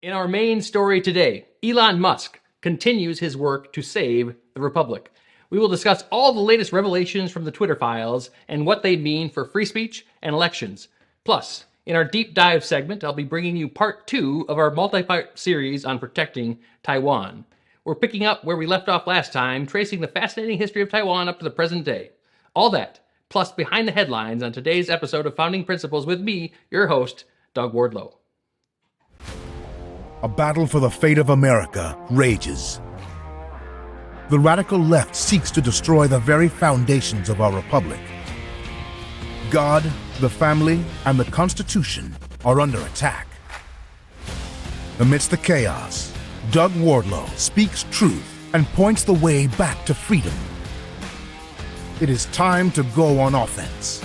In our main story today, Elon Musk continues his work to save the Republic. We will discuss all the latest revelations from the Twitter files and what they mean for free speech and elections. Plus, in our deep dive segment, I'll be bringing you part 2 of our multi-part series on protecting Taiwan. We're picking up where we left off last time, tracing the fascinating history of Taiwan up to the present day. All that, plus behind the headlines on today's episode of Founding Principles with me, your host, Doug Wardlow. A battle for the fate of America rages. The radical left seeks to destroy the very foundations of our republic. God, the family, and the Constitution are under attack. Amidst the chaos, Doug Wardlow speaks truth and points the way back to freedom. It is time to go on offense.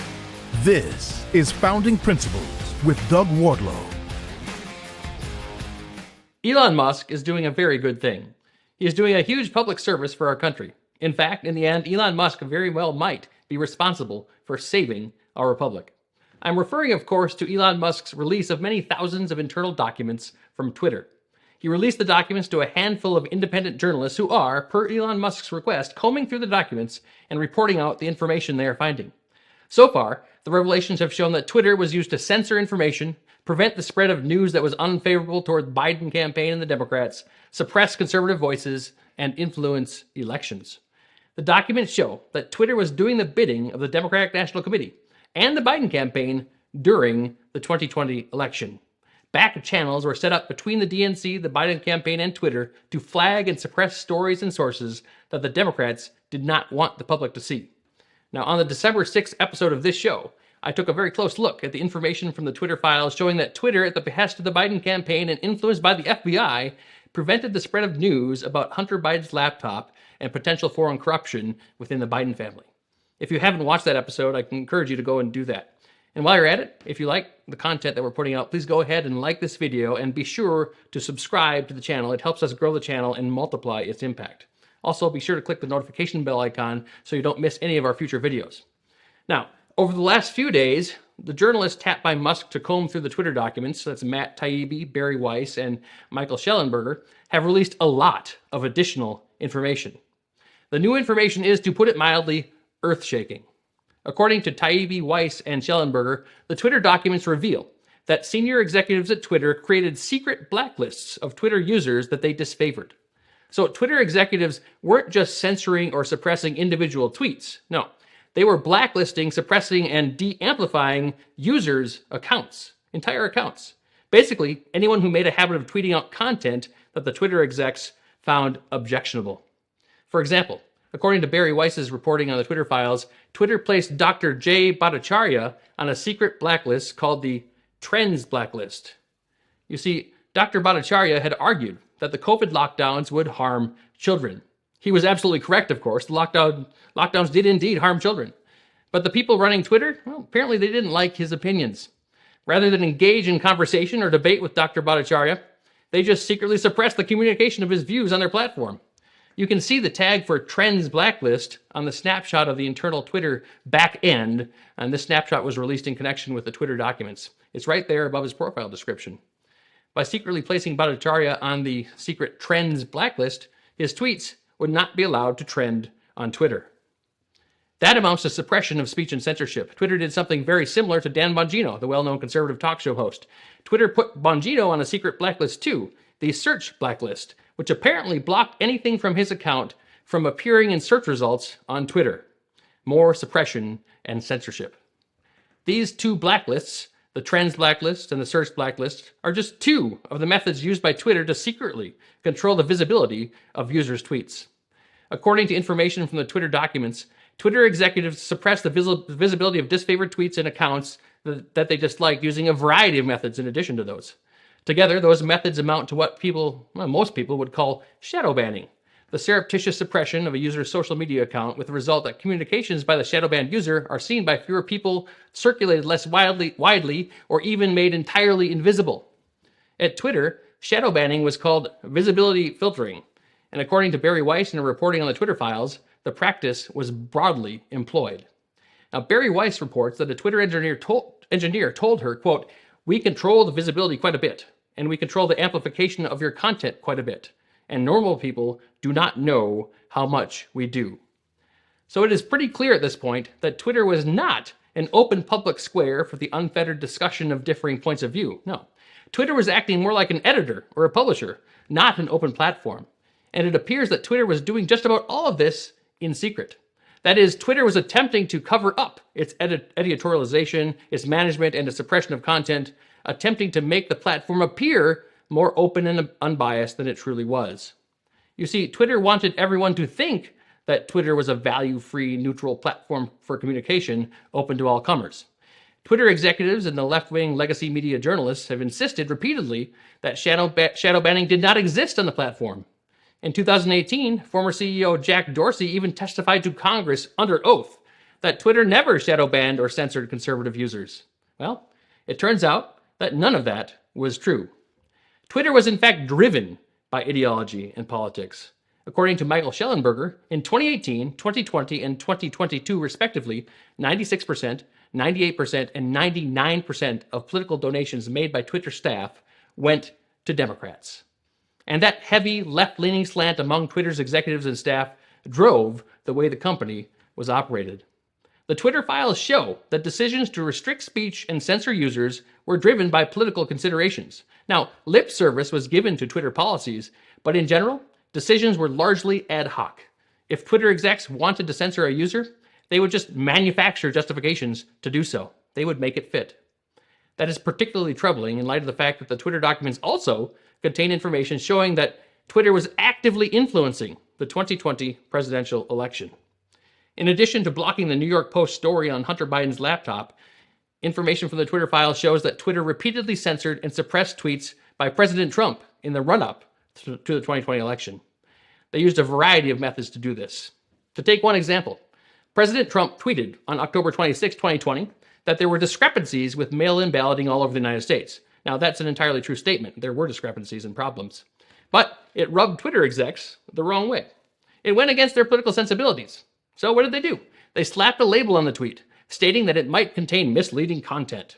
This is Founding Principles with Doug Wardlow. Elon Musk is doing a very good thing. He is doing a huge public service for our country. In fact, in the end, Elon Musk very well might be responsible for saving our republic. I'm referring, of course, to Elon Musk's release of many thousands of internal documents from Twitter. He released the documents to a handful of independent journalists who are, per Elon Musk's request, combing through the documents and reporting out the information they are finding. So far, the revelations have shown that Twitter was used to censor information, prevent the spread of news that was unfavorable toward the Biden campaign and the Democrats, suppress conservative voices, and influence elections. The documents show that Twitter was doing the bidding of the Democratic National Committee and the Biden campaign during the 2020 election. Back channels were set up between the DNC, the Biden campaign, and Twitter to flag and suppress stories and sources that the Democrats did not want the public to see. Now, on the December 6th episode of this show, I took a very close look at the information from the Twitter files showing that Twitter, at the behest of the Biden campaign and influenced by the FBI, prevented the spread of news about Hunter Biden's laptop and potential foreign corruption within the Biden family. If you haven't watched that episode, I can encourage you to go and do that. And while you're at it, if you like the content that we're putting out, please go ahead and like this video and be sure to subscribe to the channel. It helps us grow the channel and multiply its impact. Also, be sure to click the notification bell icon so you don't miss any of our future videos. Now, over the last few days, the journalists tapped by Musk to comb through the Twitter documents, that's Matt Taibbi, Barry Weiss, and Michael Schellenberger, have released a lot of additional information. The new information is, to put it mildly, earth-shaking. According to Taibbi, Weiss, and Schellenberger, the Twitter documents reveal that senior executives at Twitter created secret blacklists of Twitter users that they disfavored. So Twitter executives weren't just censoring or suppressing individual tweets. No, they were blacklisting, suppressing, and de-amplifying users' accounts, entire accounts. Basically, anyone who made a habit of tweeting out content that the Twitter execs found objectionable. For example, according to Barry Weiss's reporting on the Twitter files, Twitter placed Dr. Jay Bhattacharya on a secret blacklist called the Trends Blacklist. You see, Dr. Bhattacharya had argued that the COVID lockdowns would harm children. He was absolutely correct, of course. The lockdowns did indeed harm children. But the people running Twitter, well, apparently they didn't like his opinions. Rather than engage in conversation or debate with Dr. Bhattacharya, they just secretly suppressed the communication of his views on their platform. You can see the tag for Trends Blacklist on the snapshot of the internal Twitter back end, and this snapshot was released in connection with the Twitter documents. It's right there above his profile description. By secretly placing Bhattacharya on the secret Trends Blacklist, his tweets would not be allowed to trend on Twitter. That amounts to suppression of speech and censorship. Twitter did something very similar to Dan Bongino, the well-known conservative talk show host. Twitter put Bongino on a secret blacklist too, the Search Blacklist, which apparently blocked anything from his account from appearing in search results on Twitter. More suppression and censorship. These two blacklists, the Trends Blacklist and the Search Blacklist, are just two of the methods used by Twitter to secretly control the visibility of users' tweets. According to information from the Twitter documents, Twitter executives suppressed the visibility of disfavored tweets and accounts that they disliked using a variety of methods in addition to those. Together, those methods amount to what most people would call shadow banning, the surreptitious suppression of a user's social media account, with the result that communications by the shadow banned user are seen by fewer people, circulated less widely, or even made entirely invisible. At Twitter, shadow banning was called visibility filtering, and according to Barry Weiss in a reporting on the Twitter files, the practice was broadly employed. Now, Barry Weiss reports that a Twitter engineer told her, quote, "We control the visibility quite a bit, and we control the amplification of your content quite a bit. And normal people do not know how much we do. So it is pretty clear at this point that Twitter was not an open public square for the unfettered discussion of differing points of view. No. Twitter was acting more like an editor or a publisher, not an open platform. And it appears that Twitter was doing just about all of this in secret. That is, Twitter was attempting to cover up its editorialization, its management, and its suppression of content, attempting to make the platform appear more open and unbiased than it truly was. You see, Twitter wanted everyone to think that Twitter was a value-free, neutral platform for communication open to all comers. Twitter executives and the left-wing legacy media journalists have insisted repeatedly that shadow banning did not exist on the platform. In 2018, former CEO Jack Dorsey even testified to Congress under oath that Twitter never shadow banned or censored conservative users. Well, it turns out that none of that was true. Twitter was in fact driven by ideology and politics. According to Michael Schellenberger, in 2018, 2020, and 2022 respectively, 96%, 98%, and 99% of political donations made by Twitter staff went to Democrats. And that heavy left-leaning slant among Twitter's executives and staff drove the way the company was operated. The Twitter files show that decisions to restrict speech and censor users were driven by political considerations. Now, lip service was given to Twitter policies, but in general, decisions were largely ad hoc. If Twitter execs wanted to censor a user, they would just manufacture justifications to do so. They would make it fit. That is particularly troubling in light of the fact that the Twitter documents also contain information showing that Twitter was actively influencing the 2020 presidential election. In addition to blocking the New York Post story on Hunter Biden's laptop, information from the Twitter files shows that Twitter repeatedly censored and suppressed tweets by President Trump in the run-up to the 2020 election. They used a variety of methods to do this. To take one example, President Trump tweeted on October 26, 2020, that there were discrepancies with mail-in balloting all over the United States. Now, that's an entirely true statement. There were discrepancies and problems. But it rubbed Twitter execs the wrong way. It went against their political sensibilities. So what did they do? They slapped a label on the tweet, stating that it might contain misleading content.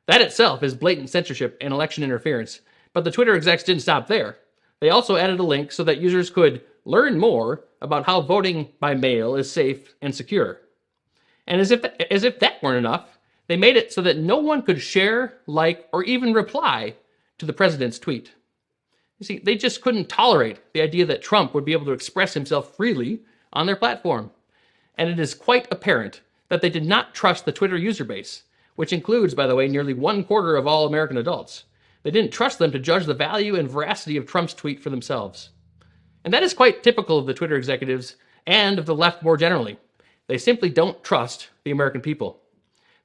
That itself is blatant censorship and election interference. But the Twitter execs didn't stop there. They also added a link so that users could learn more about how voting by mail is safe and secure. And as if that weren't enough, they made it so that no one could share, like, or even reply to the president's tweet. You see, they just couldn't tolerate the idea that Trump would be able to express himself freely on their platform. And it is quite apparent that they did not trust the Twitter user base, which includes, by the way, nearly 1/4 of all American adults. They didn't trust them to judge the value and veracity of Trump's tweet for themselves. And that is quite typical of the Twitter executives and of the left more generally. They simply don't trust the American people.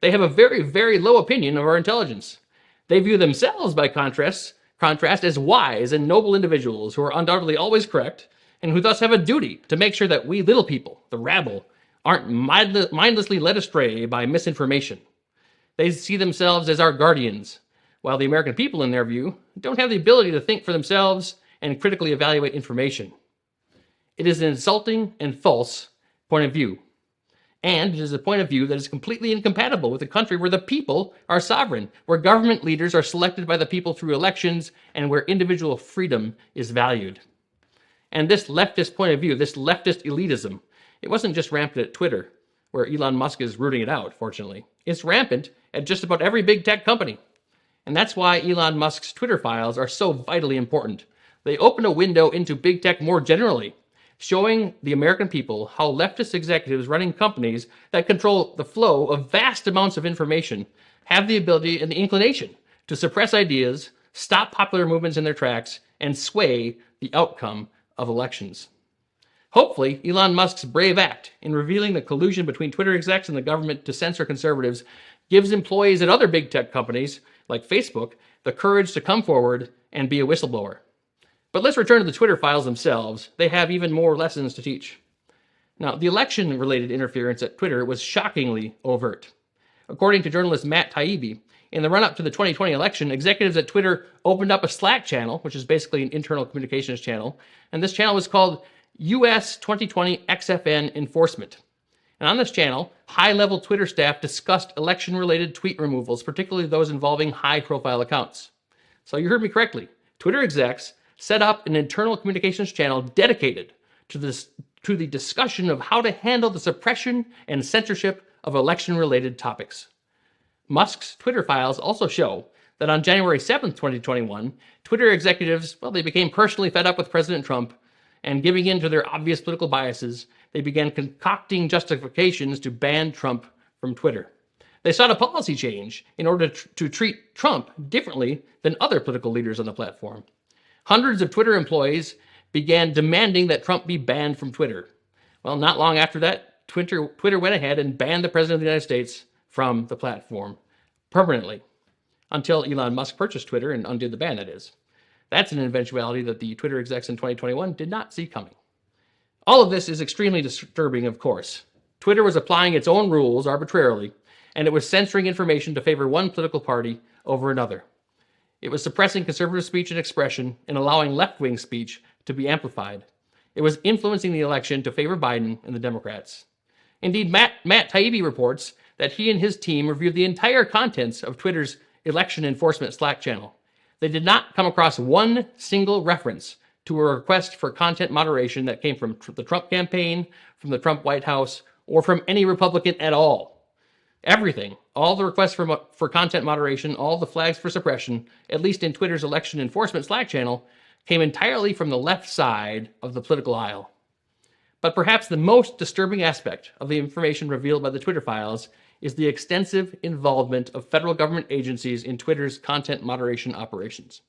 They have a very, very low opinion of our intelligence. They view themselves, by contrast, as wise and noble individuals who are undoubtedly always correct, and who thus have a duty to make sure that we little people, the rabble, aren't mindlessly led astray by misinformation. They see themselves as our guardians, while the American people, in their view, don't have the ability to think for themselves and critically evaluate information. It is an insulting and false point of view. And it is a point of view that is completely incompatible with a country where the people are sovereign, where government leaders are selected by the people through elections, and where individual freedom is valued. And this leftist point of view, this leftist elitism, it wasn't just rampant at Twitter, where Elon Musk is rooting it out, fortunately. It's rampant at just about every big tech company. And that's why Elon Musk's Twitter files are so vitally important. They open a window into big tech more generally, showing the American people how leftist executives running companies that control the flow of vast amounts of information have the ability and the inclination to suppress ideas, stop popular movements in their tracks, and sway the outcome of elections. Hopefully, Elon Musk's brave act in revealing the collusion between Twitter execs and the government to censor conservatives gives employees at other big tech companies, like Facebook, the courage to come forward and be a whistleblower. But let's return to the Twitter files themselves. They have even more lessons to teach. Now, the election-related interference at Twitter was shockingly overt. According to journalist Matt Taibbi, in the run-up to the 2020 election, executives at Twitter opened up a Slack channel, which is basically an internal communications channel, and this channel was called US 2020 XFN Enforcement. And on this channel, high-level Twitter staff discussed election-related tweet removals, particularly those involving high-profile accounts. So you heard me correctly. Twitter execs set up an internal communications channel dedicated to the discussion of how to handle the suppression and censorship of election-related topics. Musk's Twitter files also show that on January 7th, 2021, Twitter executives, they became personally fed up with President Trump, and giving in to their obvious political biases, they began concocting justifications to ban Trump from Twitter. They sought a policy change in order to treat Trump differently than other political leaders on the platform. Hundreds of Twitter employees began demanding that Trump be banned from Twitter. Well, not long after that, Twitter went ahead and banned the President of the United States from the platform permanently, until Elon Musk purchased Twitter and undid the ban, that is. That's an eventuality that the Twitter execs in 2021 did not see coming. All of this is extremely disturbing, of course. Twitter was applying its own rules arbitrarily, and it was censoring information to favor one political party over another. It was suppressing conservative speech and expression and allowing left-wing speech to be amplified. It was influencing the election to favor Biden and the Democrats. Indeed, Matt Taibbi reports that he and his team reviewed the entire contents of Twitter's election enforcement Slack channel. They did not come across one single reference to a request for content moderation that came from the Trump campaign, from the Trump White House, or from any Republican at all. Everything, all the requests for content moderation, all the flags for suppression, at least in Twitter's election enforcement Slack channel, came entirely from the left side of the political aisle. But perhaps the most disturbing aspect of the information revealed by the Twitter files is the extensive involvement of federal government agencies in Twitter's content moderation operations.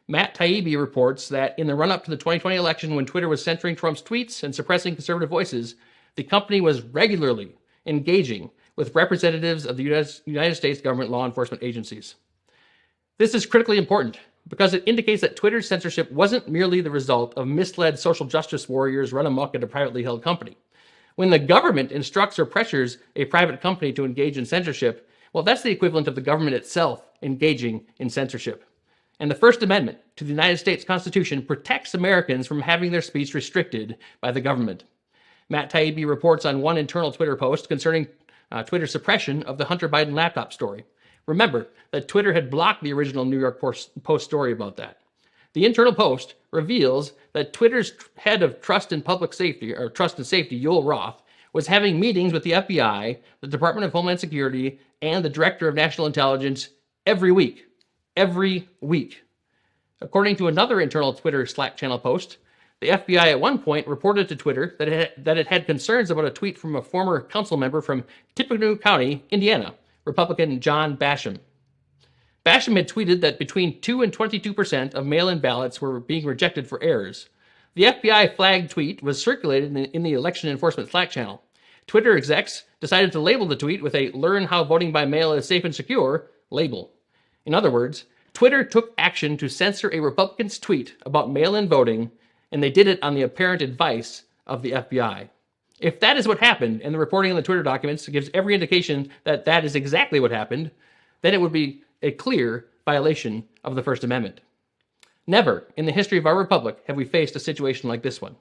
Matt Taibbi reports that in the run-up to the 2020 election, when Twitter was censoring Trump's tweets and suppressing conservative voices, the company was regularly engaging with representatives of the United States government law enforcement agencies. This is critically important because it indicates that Twitter's censorship wasn't merely the result of misled social justice warriors run amok at a privately held company. When the government instructs or pressures a private company to engage in censorship, that's the equivalent of the government itself engaging in censorship. And the First Amendment to the United States Constitution protects Americans from having their speech restricted by the government. Matt Taibbi reports on one internal Twitter post concerning Twitter's suppression of the Hunter Biden laptop story. Remember that Twitter had blocked the original New York Post story about that. The internal post reveals that Twitter's head of Trust and Safety, Yoel Roth, was having meetings with the FBI, the Department of Homeland Security, and the Director of National Intelligence every week. Every week. According to another internal Twitter Slack channel post, the FBI at one point reported to Twitter that it had concerns about a tweet from a former council member from Tippecanoe County, Indiana, Republican John Basham. Basham had tweeted that between 2 and 22% of mail-in ballots were being rejected for errors. The FBI flagged tweet was circulated in the election enforcement Slack channel. Twitter execs decided to label the tweet with a "Learn how voting by mail is safe and secure" label. In other words, Twitter took action to censor a Republican's tweet about mail-in voting, and they did it on the apparent advice of the FBI. If that is what happened, and the reporting in the Twitter documents gives every indication that that is exactly what happened, then it would be a clear violation of the First Amendment. Never in the history of our republic have we faced a situation like this one.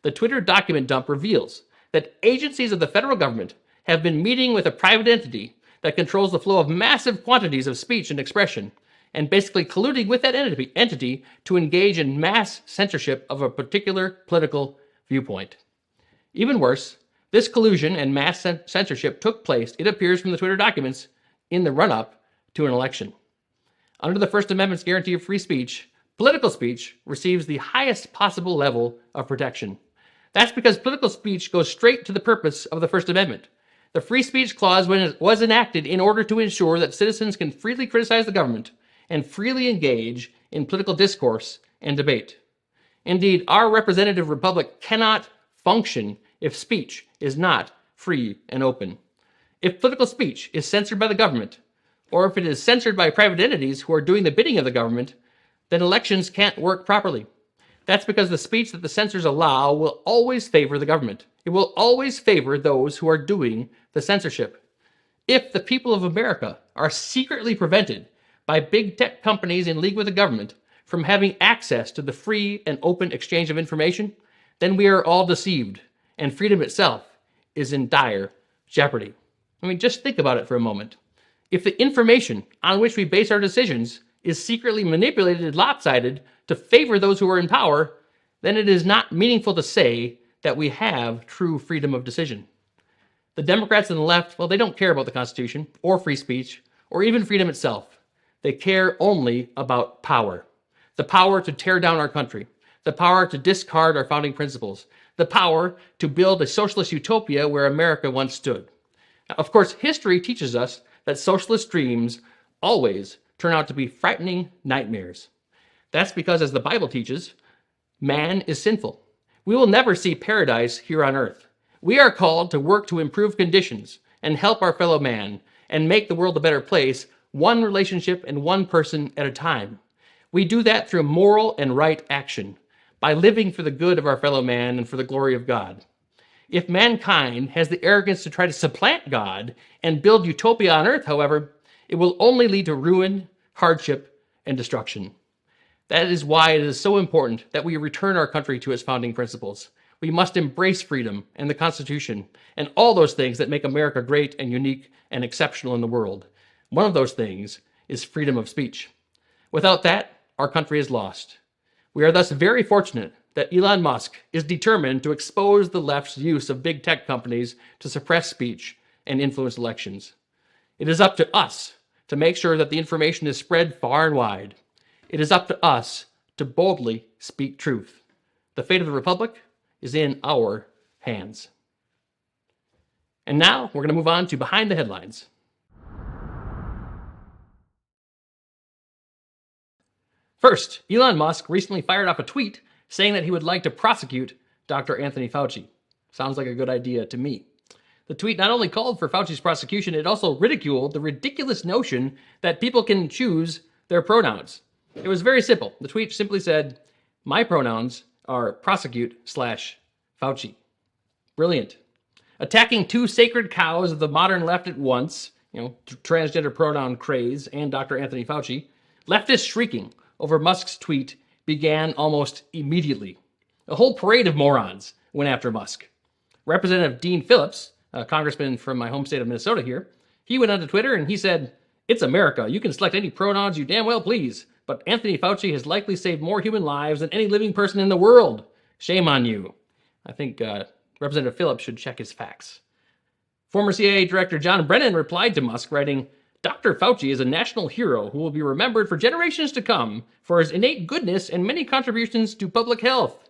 The Twitter document dump reveals that agencies of the federal government have been meeting with a private entity that controls the flow of massive quantities of speech and expression, and basically colluding with that entity to engage in mass censorship of a particular political viewpoint. Even worse, this collusion and mass censorship took place, it appears from the Twitter documents, in the run-up to an election. Under the First Amendment's guarantee of free speech, political speech receives the highest possible level of protection. That's because political speech goes straight to the purpose of the First Amendment. The free speech clause was enacted in order to ensure that citizens can freely criticize the government and freely engage in political discourse and debate. Indeed, our representative republic cannot function if speech is not free and open. If political speech is censored by the government, or if it is censored by private entities who are doing the bidding of the government, then elections can't work properly. That's because the speech that the censors allow will always favor the government. It will always favor those who are doing the censorship. If the people of America are secretly prevented by big tech companies in league with the government from having access to the free and open exchange of information, then we are all deceived, and freedom itself is in dire jeopardy. Just think about it for a moment. If the information on which we base our decisions is secretly manipulated and lopsided to favor those who are in power, then it is not meaningful to say that we have true freedom of decision. The Democrats and the left, well, they don't care about the Constitution or free speech or even freedom itself. They care only about power. The power to tear down our country, the power to discard our founding principles, the power to build a socialist utopia where America once stood. Now, of course, history teaches us that socialist dreams always turn out to be frightening nightmares. That's because, as the Bible teaches, man is sinful. We will never see paradise here on earth. We are called to work to improve conditions and help our fellow man and make the world a better place, one relationship and one person at a time. We do that through moral and right action, by living for the good of our fellow man and for the glory of God. If mankind has the arrogance to try to supplant God and build utopia on earth, however, it will only lead to ruin, hardship, and destruction. That is why it is so important that we return our country to its founding principles. We must embrace freedom and the Constitution and all those things that make America great and unique and exceptional in the world. One of those things is freedom of speech. Without that, our country is lost. We are thus very fortunate that Elon Musk is determined to expose the left's use of big tech companies to suppress speech and influence elections. It is up to us to make sure that the information is spread far and wide. It is up to us to boldly speak truth. The fate of the republic is in our hands. And now we're going to move on to Behind the Headlines. First, Elon Musk recently fired off a tweet saying that he would like to prosecute Dr. Anthony Fauci. Sounds like a good idea to me. The tweet not only called for Fauci's prosecution, it also ridiculed the ridiculous notion that people can choose their pronouns. It was very simple. The tweet simply said, "My pronouns are prosecute/Fauci." Brilliant. Attacking two sacred cows of the modern left at once, transgender pronoun craze and Dr. Anthony Fauci, leftists shrieking over Musk's tweet began almost immediately. A whole parade of morons went after Musk. Representative Dean Phillips, a congressman from my home state of Minnesota here, he went onto Twitter and he said, "It's America. You can select any pronouns you damn well please. But Anthony Fauci has likely saved more human lives than any living person in the world. Shame on you." I think Representative Phillips should check his facts. Former CIA Director John Brennan replied to Musk, writing, "Dr. Fauci is a national hero who will be remembered for generations to come for his innate goodness and many contributions to public health."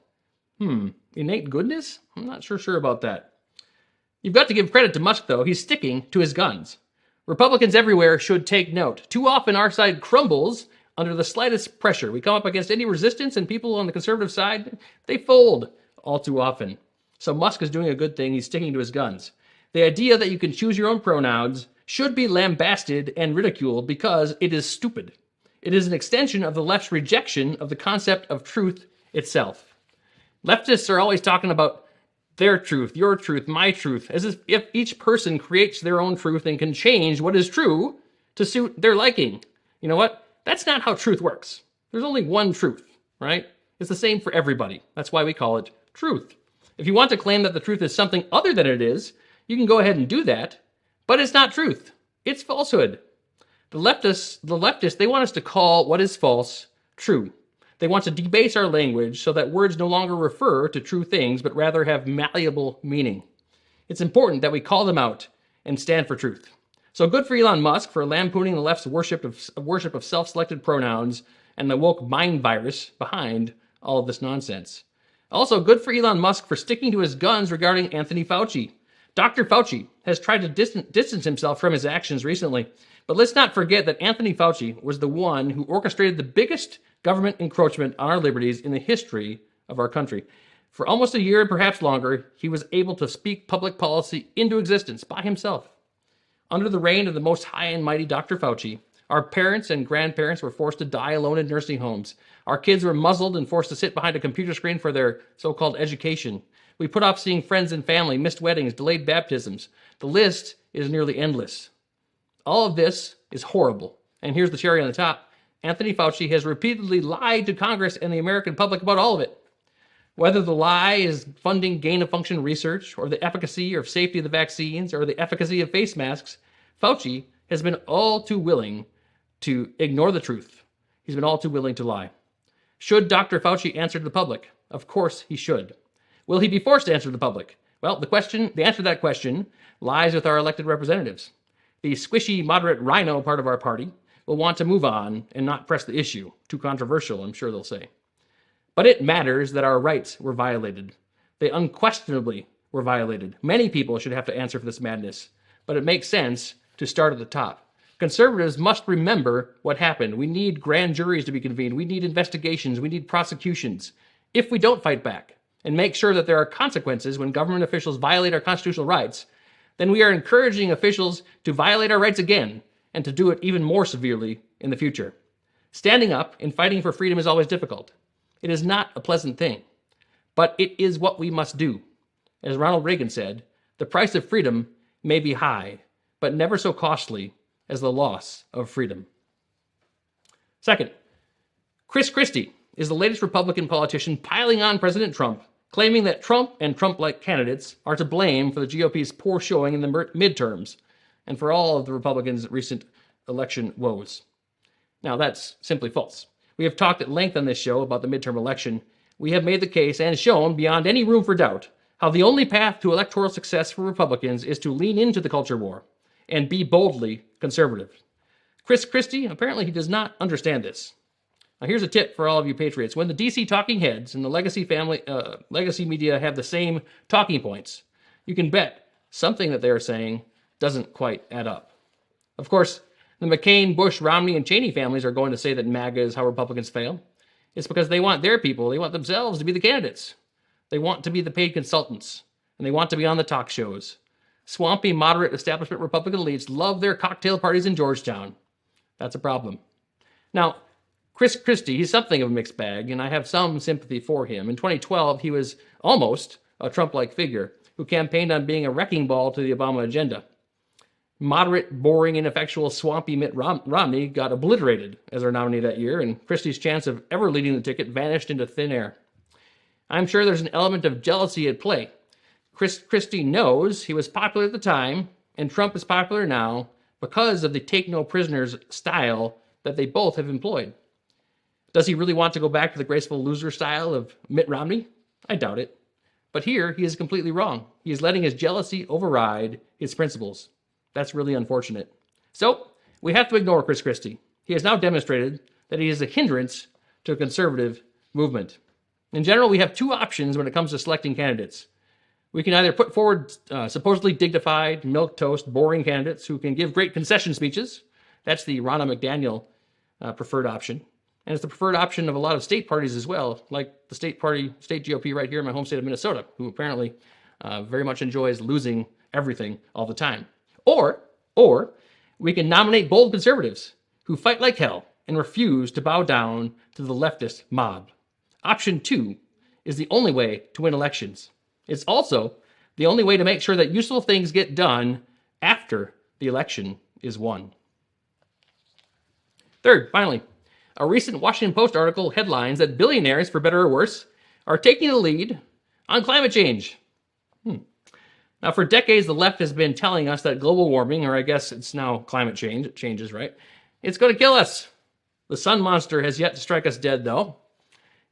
Innate goodness? I'm not sure about that. You've got to give credit to Musk, though. He's sticking to his guns. Republicans everywhere should take note. Too often our side crumbles under the slightest pressure. We come up against any resistance and people on the conservative side, they fold all too often. So Musk is doing a good thing. He's sticking to his guns. The idea that you can choose your own pronouns should be lambasted and ridiculed because it is stupid. It is an extension of the left's rejection of the concept of truth itself. Leftists are always talking about their truth, your truth, my truth, as if each person creates their own truth and can change what is true to suit their liking. You know what? That's not how truth works. There's only one truth, right? It's the same for everybody. That's why we call it truth. If you want to claim that the truth is something other than it is, you can go ahead and do that, but it's not truth. It's falsehood. The leftists, they want us to call what is false true. They want to debase our language so that words no longer refer to true things, but rather have malleable meaning. It's important that we call them out and stand for truth. So good for Elon Musk for lampooning the left's worship of self-selected pronouns and the woke mind virus behind all of this nonsense. Also, good for Elon Musk for sticking to his guns regarding Anthony Fauci. Dr. Fauci has tried to distance himself from his actions recently, but let's not forget that Anthony Fauci was the one who orchestrated the biggest government encroachment on our liberties in the history of our country. For almost a year and perhaps longer, he was able to speak public policy into existence by himself. Under the reign of the most high and mighty Dr. Fauci, our parents and grandparents were forced to die alone in nursing homes. Our kids were muzzled and forced to sit behind a computer screen for their so-called education. We put off seeing friends and family, missed weddings, delayed baptisms. The list is nearly endless. All of this is horrible. And here's the cherry on the top. Anthony Fauci has repeatedly lied to Congress and the American public about all of it. Whether the lie is funding gain-of-function research, or the efficacy or safety of the vaccines, or the efficacy of face masks, Fauci has been all too willing to ignore the truth. He's been all too willing to lie. Should Dr. Fauci answer to the public? Of course he should. Will he be forced to answer to the public? Well, the answer to that question lies with our elected representatives. The squishy, moderate rhino part of our party will want to move on and not press the issue. Too controversial, I'm sure they'll say. But it matters that our rights were violated. They unquestionably were violated. Many people should have to answer for this madness, but it makes sense to start at the top. Conservatives must remember what happened. We need grand juries to be convened. We need investigations. We need prosecutions. If we don't fight back and make sure that there are consequences when government officials violate our constitutional rights, then we are encouraging officials to violate our rights again and to do it even more severely in the future. Standing up and fighting for freedom is always difficult. It is not a pleasant thing, but it is what we must do. As Ronald Reagan said, the price of freedom may be high, but never so costly as the loss of freedom. Second, Christie is the latest Republican politician piling on President Trump, claiming that Trump and Trump-like candidates are to blame for the GOP's poor showing in the midterms and for all of the Republicans' recent election woes. Now, that's simply false. We have talked at length on this show about the midterm election. We have made the case and shown beyond any room for doubt how the only path to electoral success for Republicans is to lean into the culture war and be boldly conservative. Christie, apparently he does not understand this. Now, here's a tip for all of you patriots. When the DC talking heads and the legacy media have the same talking points, you can bet something that they are saying doesn't quite add up. Of course, the McCain, Bush, Romney, and Cheney families are going to say that MAGA is how Republicans fail. It's because they want their people, they want themselves to be the candidates. They want to be the paid consultants, and they want to be on the talk shows. Swampy, moderate establishment Republican elites love their cocktail parties in Georgetown. That's a problem. Now, Christie, he's something of a mixed bag, and I have some sympathy for him. In 2012, he was almost a Trump-like figure who campaigned on being a wrecking ball to the Obama agenda. Moderate, boring, ineffectual, swampy Mitt Romney got obliterated as our nominee that year, and Christie's chance of ever leading the ticket vanished into thin air. I'm sure there's an element of jealousy at play. Christie knows he was popular at the time, and Trump is popular now because of the take-no-prisoners style that they both have employed. Does he really want to go back to the graceful loser style of Mitt Romney? I doubt it. But here, he is completely wrong. He is letting his jealousy override his principles. That's really unfortunate. So, we have to ignore Christie. He has now demonstrated that he is a hindrance to a conservative movement. In general, we have two options when it comes to selecting candidates. We can either put forward supposedly dignified, milquetoast, boring candidates who can give great concession speeches. That's the Ronna McDaniel preferred option. And it's the preferred option of a lot of state parties as well, like the state GOP right here in my home state of Minnesota, who apparently very much enjoys losing everything all the time. Or we can nominate bold conservatives who fight like hell and refuse to bow down to the leftist mob. Option 2 is the only way to win elections. It's also the only way to make sure that useful things get done after the election is won. Third, finally, a recent Washington Post article headlines that billionaires, for better or worse, are taking the lead on climate change. Now, for decades, the left has been telling us that global warming, or I guess it's now climate change, it changes, right? It's going to kill us. The sun monster has yet to strike us dead, though.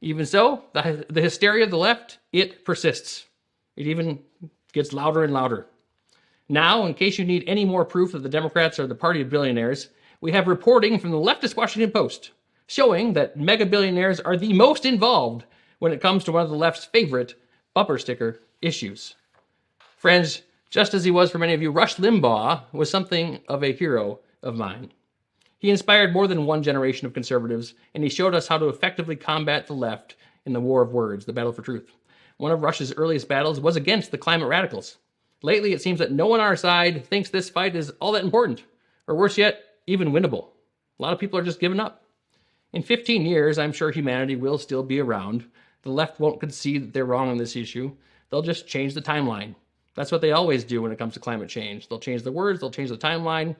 Even so, the hysteria of the left, it persists. It even gets louder and louder. Now, in case you need any more proof that the Democrats are the party of billionaires, we have reporting from the leftist Washington Post showing that mega billionaires are the most involved when it comes to one of the left's favorite bumper sticker issues. Friends, just as he was for many of you, Rush Limbaugh was something of a hero of mine. He inspired more than one generation of conservatives, and he showed us how to effectively combat the left in the war of words, the battle for truth. One of Rush's earliest battles was against the climate radicals. Lately, it seems that no one on our side thinks this fight is all that important, or worse yet, even winnable. A lot of people are just giving up. In 15 years, I'm sure humanity will still be around. The left won't concede that they're wrong on this issue. They'll just change the timeline. That's what they always do when it comes to climate change. They'll change the words, they'll change the timeline.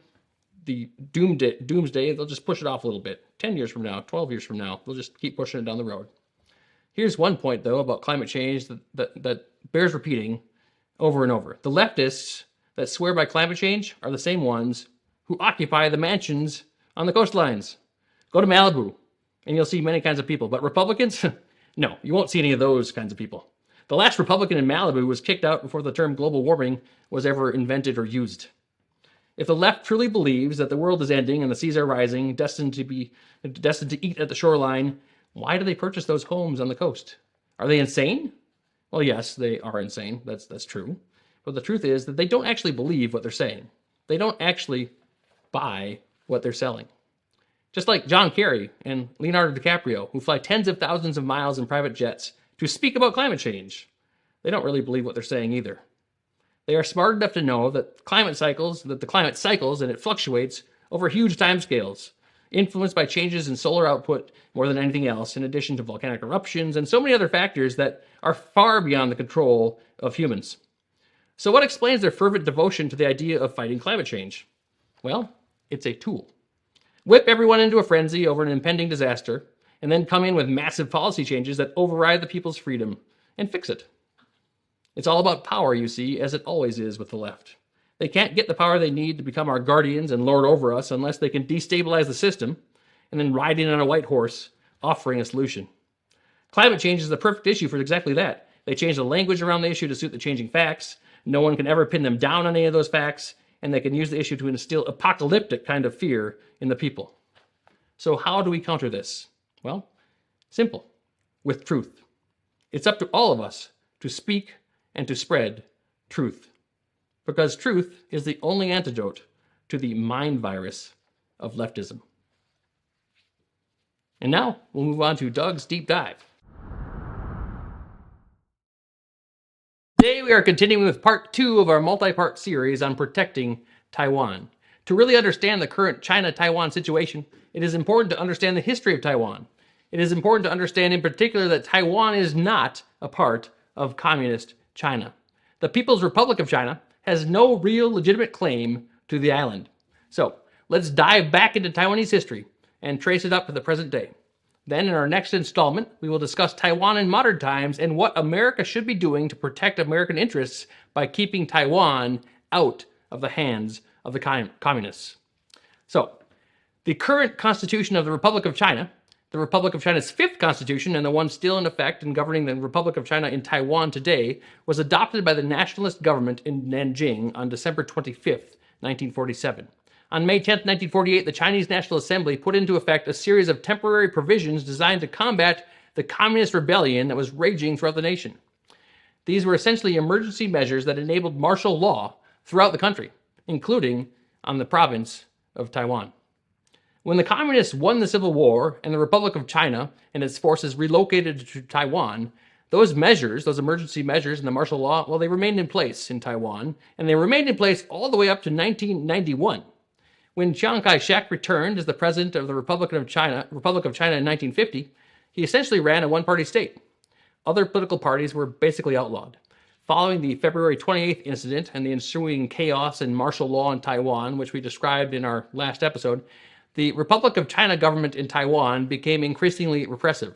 The doomsday, they'll just push it off a little bit. 10 years from now, 12 years from now, they'll just keep pushing it down the road. Here's one point, though, about climate change that bears repeating over and over. The leftists that swear by climate change are the same ones who occupy the mansions on the coastlines. Go to Malibu. and you'll see many kinds of people. But Republicans, no, you won't see any of those kinds of people. The last Republican in Malibu was kicked out before the term global warming was ever invented or used. If the left truly believes that the world is ending and the seas are rising, destined to eat at the shoreline, why do they purchase those homes on the coast? Are they insane? Well, yes, they are insane. That's true. But the truth is that they don't actually believe what they're saying. They don't actually buy what they're selling. Just like John Kerry and Leonardo DiCaprio, who fly tens of thousands of miles in private jets to speak about climate change. They don't really believe what they're saying either. They are smart enough to know that the climate cycles and it fluctuates over huge timescales, influenced by changes in solar output more than anything else, in addition to volcanic eruptions and so many other factors that are far beyond the control of humans. So what explains their fervent devotion to the idea of fighting climate change? Well, it's a tool. Whip everyone into a frenzy over an impending disaster, and then come in with massive policy changes that override the people's freedom and fix it. It's all about power, you see, as it always is with the left. They can't get the power they need to become our guardians and lord over us unless they can destabilize the system and then ride in on a white horse, offering a solution. Climate change is the perfect issue for exactly that. They change the language around the issue to suit the changing facts. No one can ever pin them down on any of those facts, and they can use the issue to instill apocalyptic kind of fear in the people. So how do we counter this? Well, simple, with truth. It's up to all of us to speak and to spread truth, because truth is the only antidote to the mind virus of leftism. And now we'll move on to Doug's Deep Dive. Today we are continuing with part 2 of our multi-part series on protecting Taiwan. To really understand the current China-Taiwan situation, it is important to understand the history of Taiwan. It is important to understand in particular that Taiwan is not a part of communist China. The People's Republic of China has no real legitimate claim to the island. So let's dive back into Taiwanese history and trace it up to the present day. Then in our next installment, we will discuss Taiwan in modern times and what America should be doing to protect American interests by keeping Taiwan out of the hands of the communists. So, the current Constitution of the Republic of China, the Republic of China's 5th Constitution and the one still in effect and governing the Republic of China in Taiwan today, was adopted by the nationalist government in Nanjing on December 25th, 1947. On May 10th, 1948, the Chinese National Assembly put into effect a series of temporary provisions designed to combat the communist rebellion that was raging throughout the nation. These were essentially emergency measures that enabled martial law throughout the country, including on the province of Taiwan. When the communists won the Civil War and the Republic of China and its forces relocated to Taiwan, those measures, those emergency measures and the martial law, well, they remained in place in Taiwan, and they remained in place all the way up to 1991. When Chiang Kai-shek returned as the president of the Republic of China in 1950, he essentially ran a one-party state. Other political parties were basically outlawed. Following the February 28th incident and the ensuing chaos and martial law in Taiwan, which we described in our last episode, the Republic of China government in Taiwan became increasingly repressive.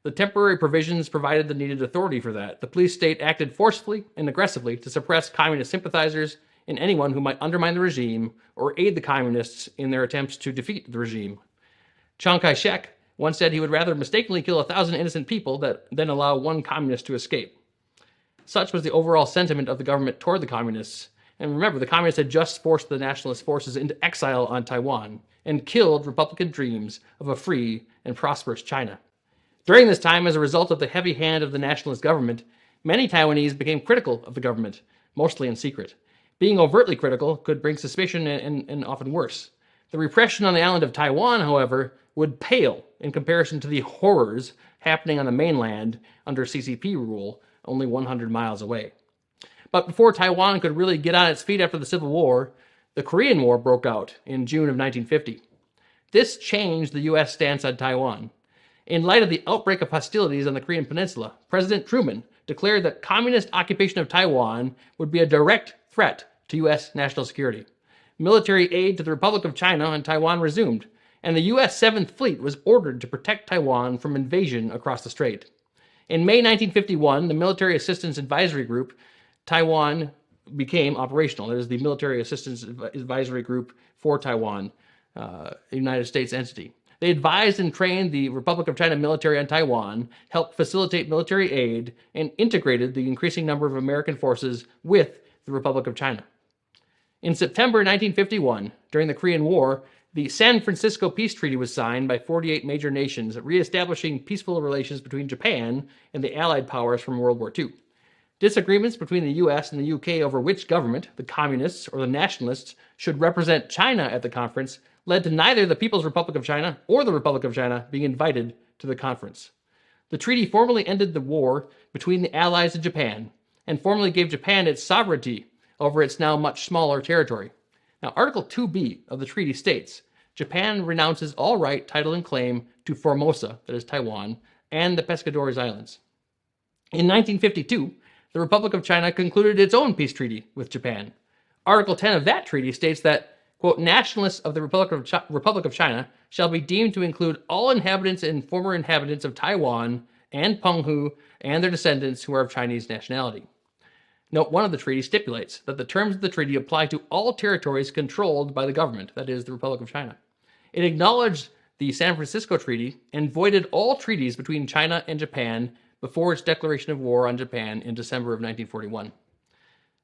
The temporary provisions provided the needed authority for that. The police state acted forcefully and aggressively to suppress communist sympathizers and anyone who might undermine the regime or aid the communists in their attempts to defeat the regime. Chiang Kai-shek once said he would rather mistakenly kill 1,000 innocent people than allow one communist to escape. Such was the overall sentiment of the government toward the communists. And remember, the communists had just forced the nationalist forces into exile on Taiwan and killed Republican dreams of a free and prosperous China. During this time, as a result of the heavy hand of the nationalist government, many Taiwanese became critical of the government, mostly in secret. Being overtly critical could bring suspicion and often worse. The repression on the island of Taiwan, however, would pale in comparison to the horrors happening on the mainland under CCP rule only 100 miles away. But before Taiwan could really get on its feet after the Civil War, the Korean War broke out in June of 1950. This changed the U.S. stance on Taiwan. In light of the outbreak of hostilities on the Korean Peninsula, President Truman declared that communist occupation of Taiwan would be a direct threat to U.S. national security. Military aid to the Republic of China and Taiwan resumed, and the U.S. 7th Fleet was ordered to protect Taiwan from invasion across the strait. In May 1951, the Military Assistance Advisory Group, Taiwan, became operational. It is the Military Assistance Advisory Group for Taiwan, a United States entity. They advised and trained the Republic of China military on Taiwan, helped facilitate military aid, and integrated the increasing number of American forces with the Republic of China. In September 1951, during the Korean War, the San Francisco Peace Treaty was signed by 48 major nations, reestablishing peaceful relations between Japan and the Allied powers from World War II. Disagreements between the US and the UK over which government, the Communists or the Nationalists, should represent China at the conference led to neither the People's Republic of China or the Republic of China being invited to the conference. The treaty formally ended the war between the Allies and Japan, and formally gave Japan its sovereignty over its now much smaller territory. Now, Article 2B of the treaty states, Japan renounces all right, title, and claim to Formosa, that is Taiwan, and the Pescadores Islands. In 1952, the Republic of China concluded its own peace treaty with Japan. Article 10 of that treaty states that, quote, nationalists of the Republic of China shall be deemed to include all inhabitants and former inhabitants of Taiwan and Penghu and their descendants who are of Chinese nationality. Note 1 of the treaty stipulates that the terms of the treaty apply to all territories controlled by the government, that is, the Republic of China. It acknowledged the San Francisco Treaty and voided all treaties between China and Japan before its declaration of war on Japan in December of 1941.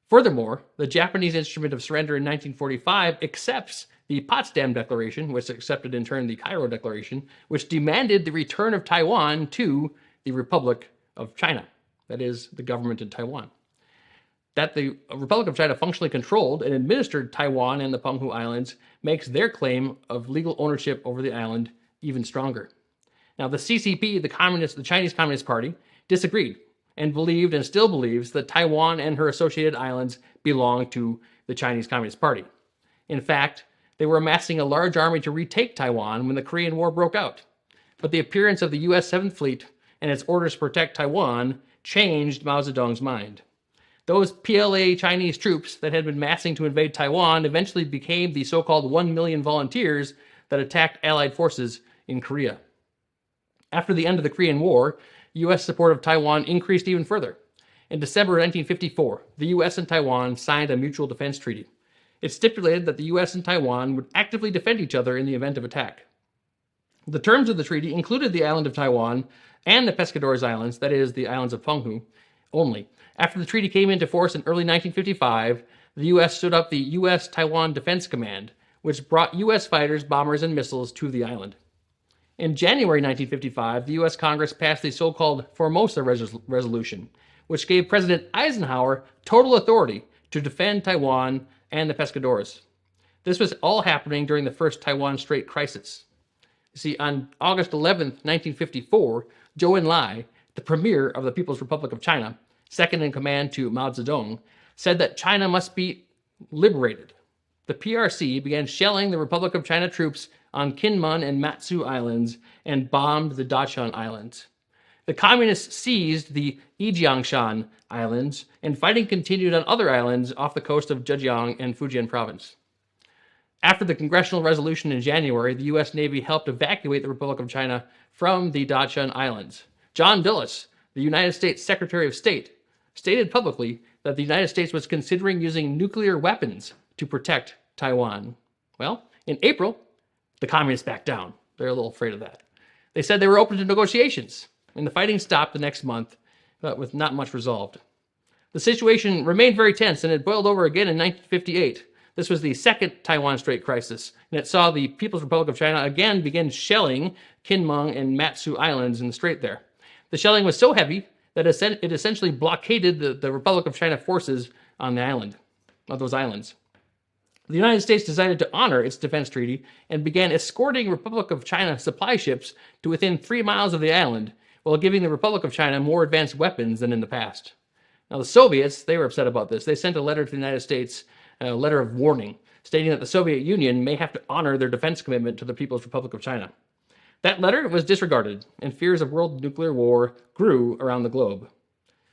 Furthermore, the Japanese instrument of surrender in 1945 accepts the Potsdam Declaration, which accepted in turn the Cairo Declaration, which demanded the return of Taiwan to the Republic of China, that is, the government in Taiwan. That the Republic of China functionally controlled and administered Taiwan and the Penghu Islands makes their claim of legal ownership over the island even stronger. Now, the CCP, the Chinese Communist Party, disagreed and believed and still believes that Taiwan and her associated islands belong to the Chinese Communist Party. In fact, they were amassing a large army to retake Taiwan when the Korean War broke out. But the appearance of the U.S. 7th Fleet and its orders to protect Taiwan changed Mao Zedong's mind. Those PLA Chinese troops that had been massing to invade Taiwan eventually became the so-called 1 million volunteers that attacked Allied forces in Korea. After the end of the Korean War, U.S. support of Taiwan increased even further. In December 1954, the U.S. and Taiwan signed a mutual defense treaty. It stipulated that the U.S. and Taiwan would actively defend each other in the event of attack. The terms of the treaty included the island of Taiwan and the Pescadores Islands, that is, the islands of Penghu, only. After the treaty came into force in early 1955, the U.S. stood up the U.S. Taiwan Defense Command, which brought U.S. fighters, bombers, and missiles to the island. In January 1955, the U.S. Congress passed the so-called Formosa Resolution, which gave President Eisenhower total authority to defend Taiwan and the Pescadores. This was all happening during the first Taiwan Strait crisis. You see, on August 11, 1954, Zhou Enlai, the premier of the People's Republic of China, second in command to Mao Zedong, said that China must be liberated. The PRC began shelling the Republic of China troops on Kinmen and Matsu Islands and bombed the Dachau Islands. The communists seized the Yijiangshan Islands, and fighting continued on other islands off the coast of Zhejiang and Fujian province. After the congressional resolution in January, the U.S. Navy helped evacuate the Republic of China from the Dachau Islands. John Dulles, the United States Secretary of State, stated publicly that the United States was considering using nuclear weapons to protect Taiwan. Well, in April, the communists backed down. They're a little afraid of that. They said they were open to negotiations, and the fighting stopped the next month, but with not much resolved. The situation remained very tense, and it boiled over again in 1958. This was the second Taiwan Strait crisis, and it saw the People's Republic of China again begin shelling Kinmen and Matsu Islands in the strait there. The shelling was so heavy that it essentially blockaded the Republic of China forces on the island, of those islands. The United States decided to honor its defense treaty and began escorting Republic of China supply ships to within 3 miles of the island, while giving the Republic of China more advanced weapons than in the past. Now, the Soviets, they were upset about this. They sent a letter to the United States, a letter of warning, stating that the Soviet Union may have to honor their defense commitment to the People's Republic of China. That letter was disregarded, and fears of world nuclear war grew around the globe.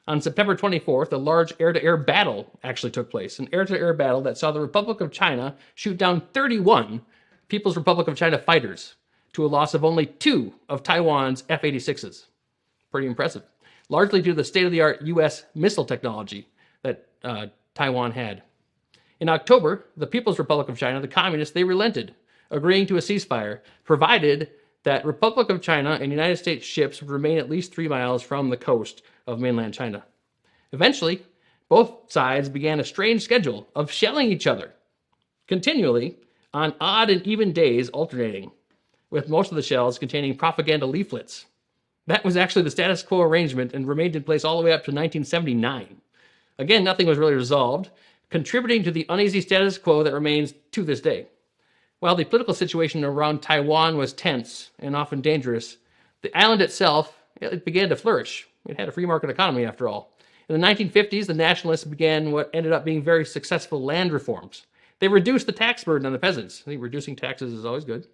On September 24th, a large air-to-air battle actually took place, an air-to-air battle that saw the Republic of China shoot down 31 People's Republic of China fighters to a loss of only 2 of Taiwan's F-86s. Pretty impressive. Largely due to the state-of-the-art U.S. missile technology that Taiwan had. In October, the People's Republic of China, the communists, they relented, agreeing to a ceasefire, provided that Republic of China and United States ships would remain at least 3 miles from the coast of mainland China. Eventually, both sides began a strange schedule of shelling each other continually on odd and even days alternating, with most of the shells containing propaganda leaflets. That was actually the status quo arrangement and remained in place all the way up to 1979. Again, nothing was really resolved, contributing to the uneasy status quo that remains to this day. While the political situation around Taiwan was tense and often dangerous, the island itself, it began to flourish. It had a free market economy, after all. In the 1950s, the nationalists began what ended up being very successful land reforms. They reduced the tax burden on the peasants. I think reducing taxes is always good.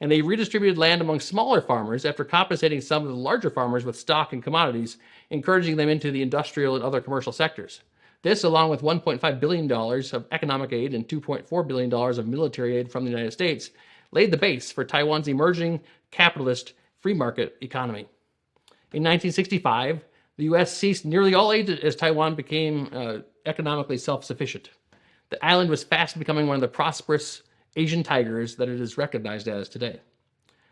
And they redistributed land among smaller farmers after compensating some of the larger farmers with stock and commodities, encouraging them into the industrial and other commercial sectors. This, along with $1.5 billion of economic aid and $2.4 billion of military aid from the United States, laid the base for Taiwan's emerging capitalist free market economy. In 1965, the U.S. ceased nearly all aid as Taiwan became economically self-sufficient. The island was fast becoming one of the prosperous Asian tigers that it is recognized as today.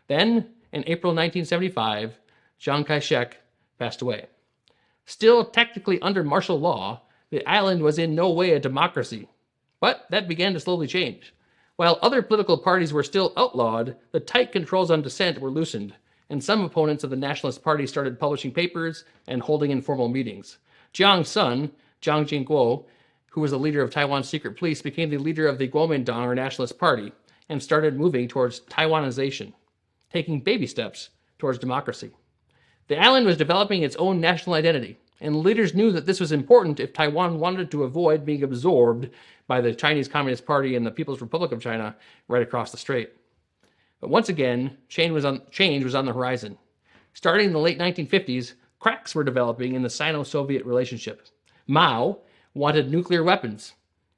Then, in April 1975, Chiang Kai-shek passed away. Still technically under martial law, the island was in no way a democracy, but that began to slowly change. While other political parties were still outlawed, the tight controls on dissent were loosened, and some opponents of the Nationalist Party started publishing papers and holding informal meetings. Jiang's son, Jiang Jingguo, who was the leader of Taiwan's secret police, became the leader of the Kuomintang, or Nationalist Party, and started moving towards Taiwanization, taking baby steps towards democracy. The island was developing its own national identity, and leaders knew that this was important if Taiwan wanted to avoid being absorbed by the Chinese Communist Party and the People's Republic of China right across the strait. But once again, change was on the horizon. Starting in the late 1950s, cracks were developing in the Sino-Soviet relationship. Mao wanted nuclear weapons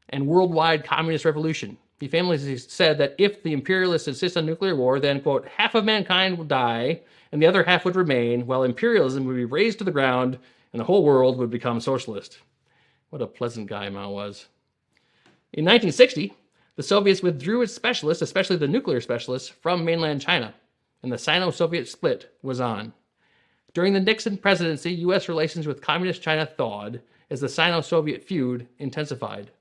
and worldwide communist revolution. He famously said that if the imperialists insist on nuclear war, then, quote, half of mankind will die and the other half would remain, while imperialism would be razed to the ground and the whole world would become socialist. What a pleasant guy Mao was. In 1960, the Soviets withdrew its specialists, especially the nuclear specialists, from mainland China, and the Sino-Soviet split was on. During the Nixon presidency, U.S. relations with Communist China thawed as the Sino-Soviet feud intensified.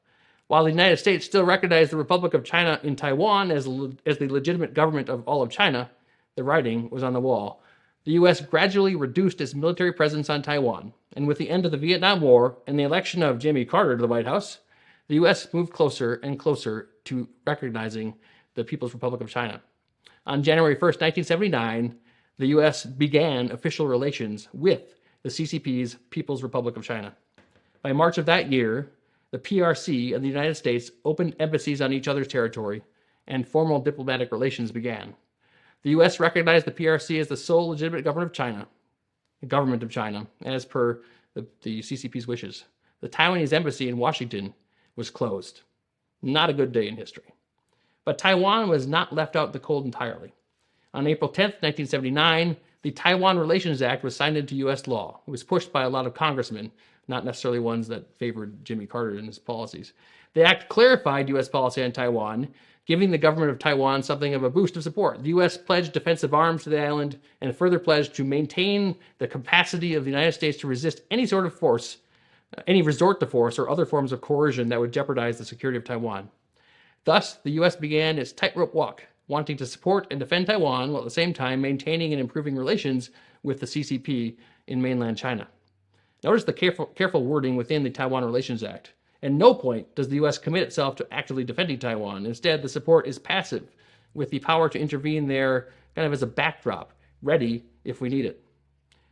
While the United States still recognized the Republic of China in Taiwan as the legitimate government of all of China, the writing was on the wall. The U.S. gradually reduced its military presence on Taiwan, and with the end of the Vietnam War and the election of Jimmy Carter to the White House, the U.S. moved closer and closer to recognizing the People's Republic of China. On January 1st, 1979, the U.S. began official relations with the CCP's People's Republic of China. By March of that year, the PRC and the United States opened embassies on each other's territory, and formal diplomatic relations began. The U.S. recognized the PRC as the sole legitimate government of China, as per the CCP's wishes. The Taiwanese embassy in Washington was closed. Not a good day in history. But Taiwan was not left out in the cold entirely. On April 10th, 1979, the Taiwan Relations Act was signed into U.S. law. It was pushed by a lot of congressmen, not necessarily ones that favored Jimmy Carter and his policies. The act clarified U.S. policy on Taiwan, giving the government of Taiwan something of a boost of support. The U.S. pledged defensive arms to the island and further pledged to maintain the capacity of the United States to resist any sort of force, any resort to force or other forms of coercion that would jeopardize the security of Taiwan. Thus, the U.S. began its tightrope walk, wanting to support and defend Taiwan while at the same time maintaining and improving relations with the CCP in mainland China. Notice the careful wording within the Taiwan Relations Act. At no point does the U.S. commit itself to actively defending Taiwan. Instead, the support is passive, with the power to intervene there kind of as a backdrop, ready if we need it.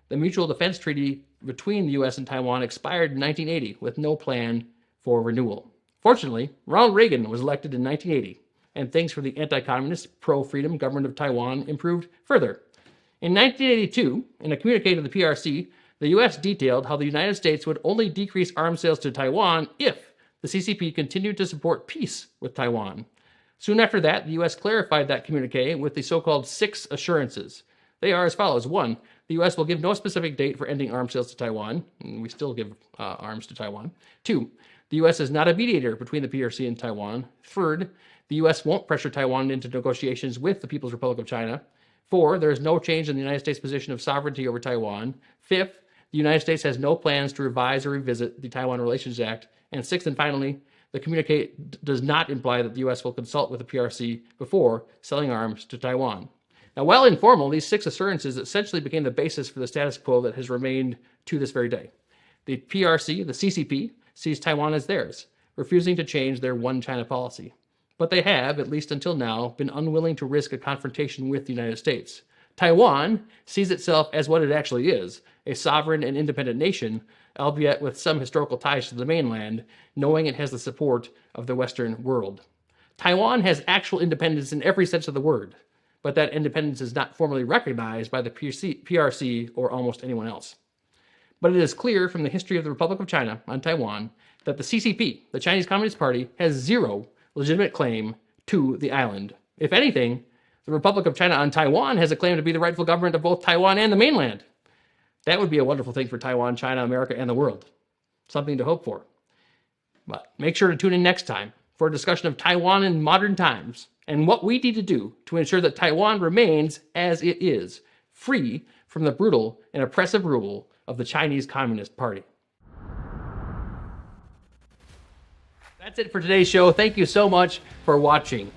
The Mutual Defense Treaty between the U.S. and Taiwan expired in 1980 with no plan for renewal. Fortunately, Ronald Reagan was elected in 1980, and things for the anti-communist, pro-freedom government of Taiwan improved further. In 1982, in a communique to the PRC, the U.S. detailed how the United States would only decrease arms sales to Taiwan if the CCP continued to support peace with Taiwan. Soon after that, the U.S. clarified that communique with the so-called 6 assurances. They are as follows. 1, the U.S. will give no specific date for ending arms sales to Taiwan, and we still give arms to Taiwan. 2, the U.S. is not a mediator between the PRC and Taiwan. 3, the U.S. won't pressure Taiwan into negotiations with the People's Republic of China. 4, there is no change in the United States' position of sovereignty over Taiwan. 5th, the United States has no plans to revise or revisit the Taiwan Relations Act. And 6th and finally, the communique does not imply that the U.S. will consult with the PRC before selling arms to Taiwan. Now, while informal, these 6 assurances essentially became the basis for the status quo that has remained to this very day. The PRC, the CCP, sees Taiwan as theirs, refusing to change their one China policy. But they have, at least until now, been unwilling to risk a confrontation with the United States. Taiwan sees itself as what it actually is, a sovereign and independent nation, albeit with some historical ties to the mainland, knowing it has the support of the Western world. Taiwan has actual independence in every sense of the word, but that independence is not formally recognized by the PRC or almost anyone else. But it is clear from the history of the Republic of China on Taiwan that the CCP, the Chinese Communist Party, has zero legitimate claim to the island. If anything, the Republic of China on Taiwan has a claim to be the rightful government of both Taiwan and the mainland. That would be a wonderful thing for Taiwan, China, America, and the world. Something to hope for. But make sure to tune in next time for a discussion of Taiwan in modern times and what we need to do to ensure that Taiwan remains as it is, free from the brutal and oppressive rule of the Chinese Communist Party. That's it for today's show. Thank you so much for watching.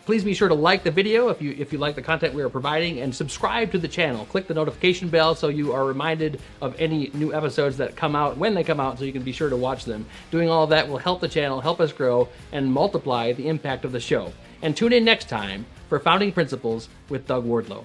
Please be sure to like the video if you like the content we are providing, and subscribe to the channel. Click the notification bell so you are reminded of any new episodes that come out when they come out, so you can be sure to watch them. Doing all of that will help the channel, help us grow, and multiply the impact of the show. And tune in next time for Founding Principles with Doug Wardlow.